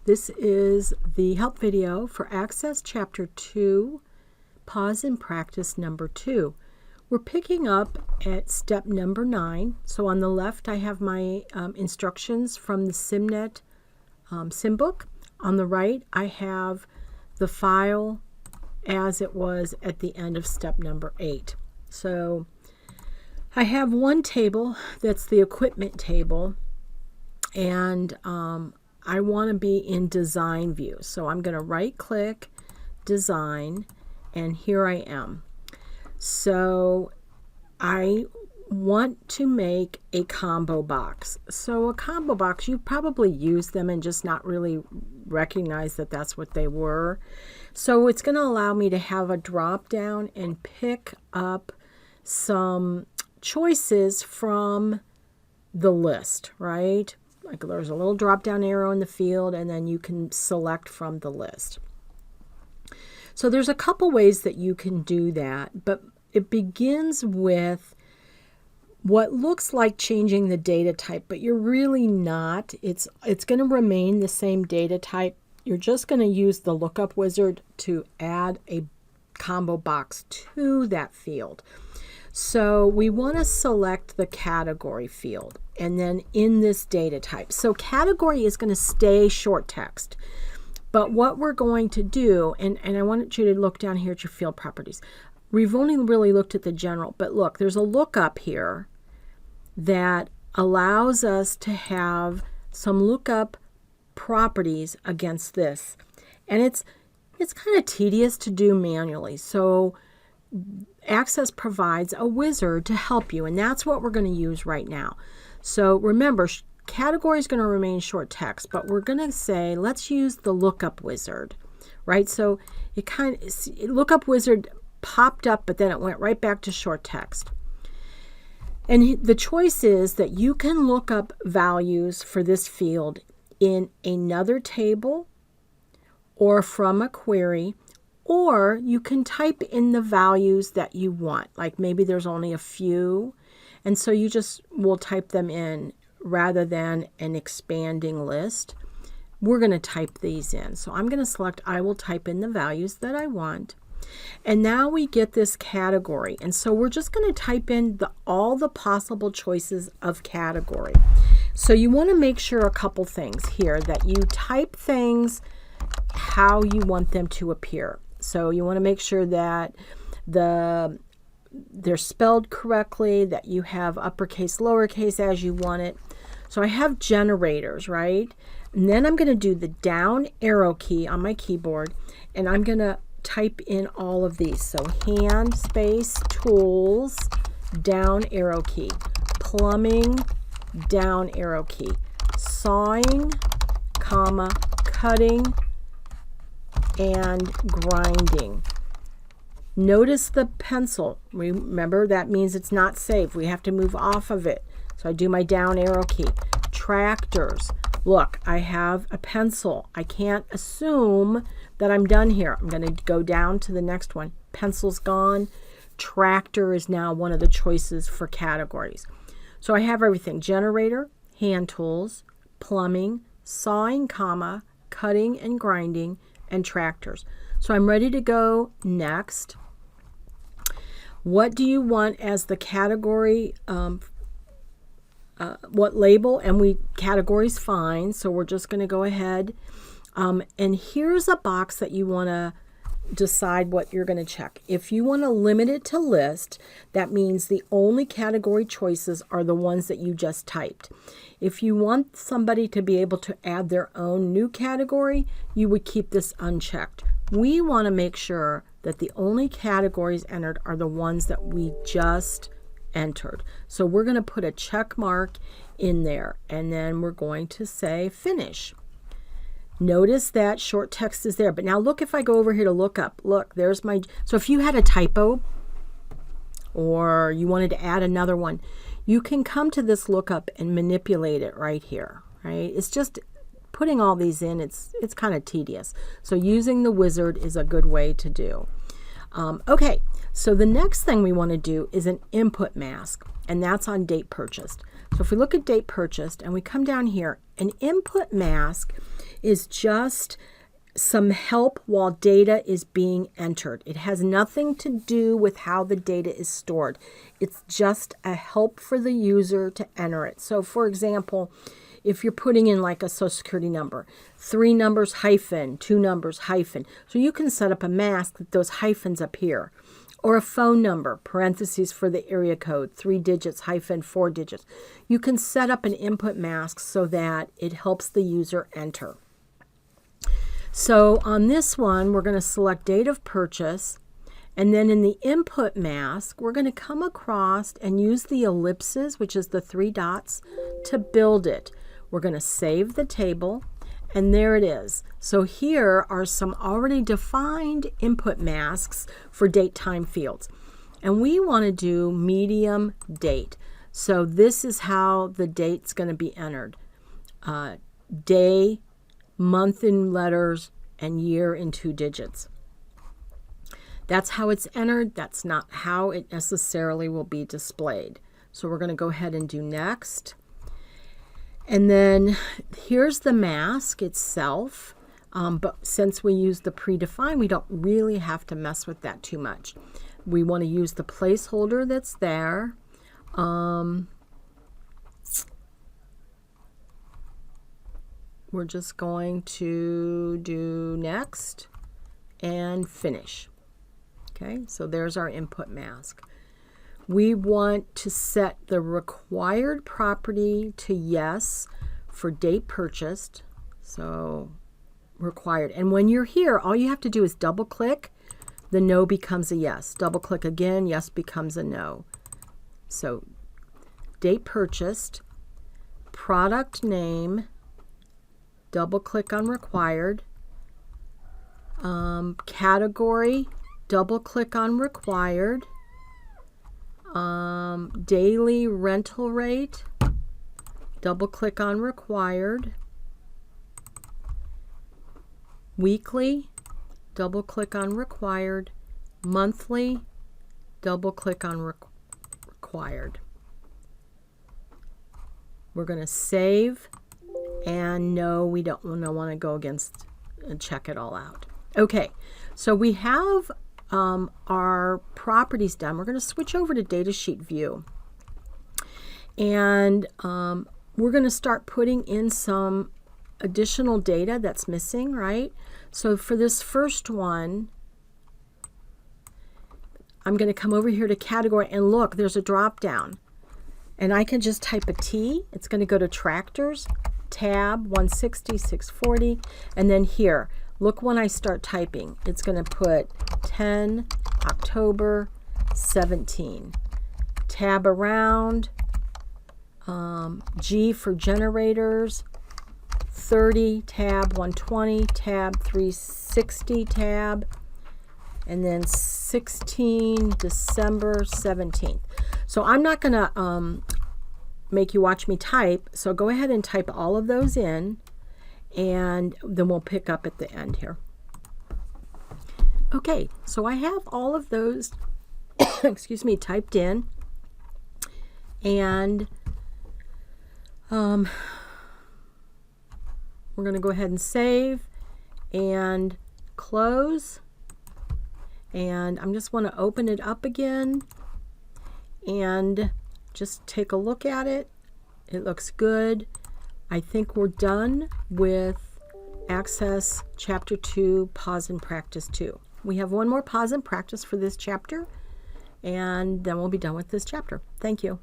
This is the help video for Access Chapter 2, Pause and Practice number 2. We're picking up at step number 9. So on the left I have my instructions from the SimNet sim book. On the right I have the file as it was at the end of step number 8. So I have one table that's the equipment table, and I want to be in design view. So I'm going to right click design, and here I am. So I want to make a combo box. So a combo box, you probably used them and just not really recognize that that's what they were. So it's going to allow me to have a drop down and pick up some choices from the list, right? Like there's a little drop down arrow in the field, and then you can select from the list. So there's a couple ways that you can do that, but it begins with what looks like changing the data type, but you're really not. It's going to remain the same data type. You're just going to use the lookup wizard to add a combo box to that field. So we want to select the category field, and then in this data type. So category is going to stay short text. But what we're going to do, and I want you to look down here at your field properties. We've only really looked at the general, but look, there's a lookup here that allows us to have some lookup properties against this. And it's kind of tedious to do manually. So Access provides a wizard to help you, and that's what we're going to use right now. So remember, category is going to remain short text, but we're going to say, let's use the lookup wizard, right? So lookup wizard popped up, but then it went right back to short text. And the choice is that you can look up values for this field in another table or from a query, or you can type in the values that you want. Like maybe there's only a few, and so you just will type them in rather than an expanding list. We're going to type these in. So I'm going to select, I will type in the values that I want. And now we get this category. And so we're just going to type in all the possible choices of category. So you want to make sure a couple things here, that you type things how you want them to appear. So you want to make sure that they're spelled correctly, that you have uppercase, lowercase as you want it. So I have generators, right? And then I'm going to do the down arrow key on my keyboard, and I'm going to type in all of these. So hand space tools, down arrow key, plumbing, down arrow key, sawing, comma, cutting, and grinding. Notice the pencil. Remember, that means it's not saved. We have to move off of it. So I do my down arrow key. Tractors. Look, I have a pencil. I can't assume that I'm done here. I'm going to go down to the next one. Pencil's gone. Tractor is now one of the choices for categories. So I have everything. Generator, hand tools, plumbing, sawing, comma, cutting and grinding, and tractors. So I'm ready to go next. What do you want as the category? What label? And category's fine, so we're just going to go ahead. And here's a box that you want to decide what you're going to check. If you want to limit it to list, that means the only category choices are the ones that you just typed. If you want somebody to be able to add their own new category, you would keep this unchecked. We want to make sure that the only categories entered are the ones that we just entered. So we're going to put a check mark in there, and then we're going to say finish. Notice that short text is there. But now look, if I go over here to look up, look, there's my, so if you had a typo or you wanted to add another one, you can come to this lookup and manipulate it right here, right? It's just putting all these in, it's kind of tedious. So using the wizard is a good way to do. Okay, so the next thing we want to do is an input mask, and that's on date purchased. So if we look at date purchased and we come down here, an input mask is just some help while data is being entered. It has nothing to do with how the data is stored. It's just a help for the user to enter it. So for example, if you're putting in like a social security number, 3 numbers hyphen, 2 numbers hyphen. So you can set up a mask that those hyphens appear. Or a phone number, parentheses for the area code, 3 digits hyphen 4 digits. You can set up an input mask so that it helps the user enter. So on this one, we're going to select date of purchase, and then in the input mask, we're going to come across and use the ellipses, which is the 3 dots, to build it. We're going to save the table, and there it is. So here are some already defined input masks for date time fields. And we want to do medium date. So this is how the date's going to be entered. Day, month in letters, and year in 2 digits. That's how it's entered. That's not how it necessarily will be displayed. So we're going to go ahead and do next. And then here's the mask itself. But since we use the predefined, we don't really have to mess with that too much. We want to use the placeholder that's there. We're just going to do next and finish. Okay, so there's our input mask. We want to set the required property to yes for date purchased. So required. And when you're here, all you have to do is double click. The no becomes a yes. Double click again, yes becomes a no. So date purchased, product name, double click on required, category, double click on required, daily rental rate, double click on required, weekly, double click on required, monthly, double click on required. We're going to save. And no, we don't want to go against and check it all out. Okay, so we have our properties done. We're going to switch over to Datasheet View. And we're going to start putting in some additional data that's missing, right? So for this first one, I'm going to come over here to category and look, there's a drop down. And I can just type a T. It's going to go to tractors. Tab 160, 640, and then here, look when I start typing, it's going to put 10 October 17. Tab around, G for generators, 30, tab 120, tab 360, tab, and then 16 December 17th. So I'm not going to make you watch me type, so go ahead and type all of those in, and then we'll pick up at the end here. Okay, so I have all of those excuse me, typed in, and we're going to go ahead and save and close, and I'm just want to open it up again and just take a look at it. It looks good. I think we're done with Access Chapter 2, Pause and Practice 2. We have one more pause and practice for this chapter, and then we'll be done with this chapter. Thank you.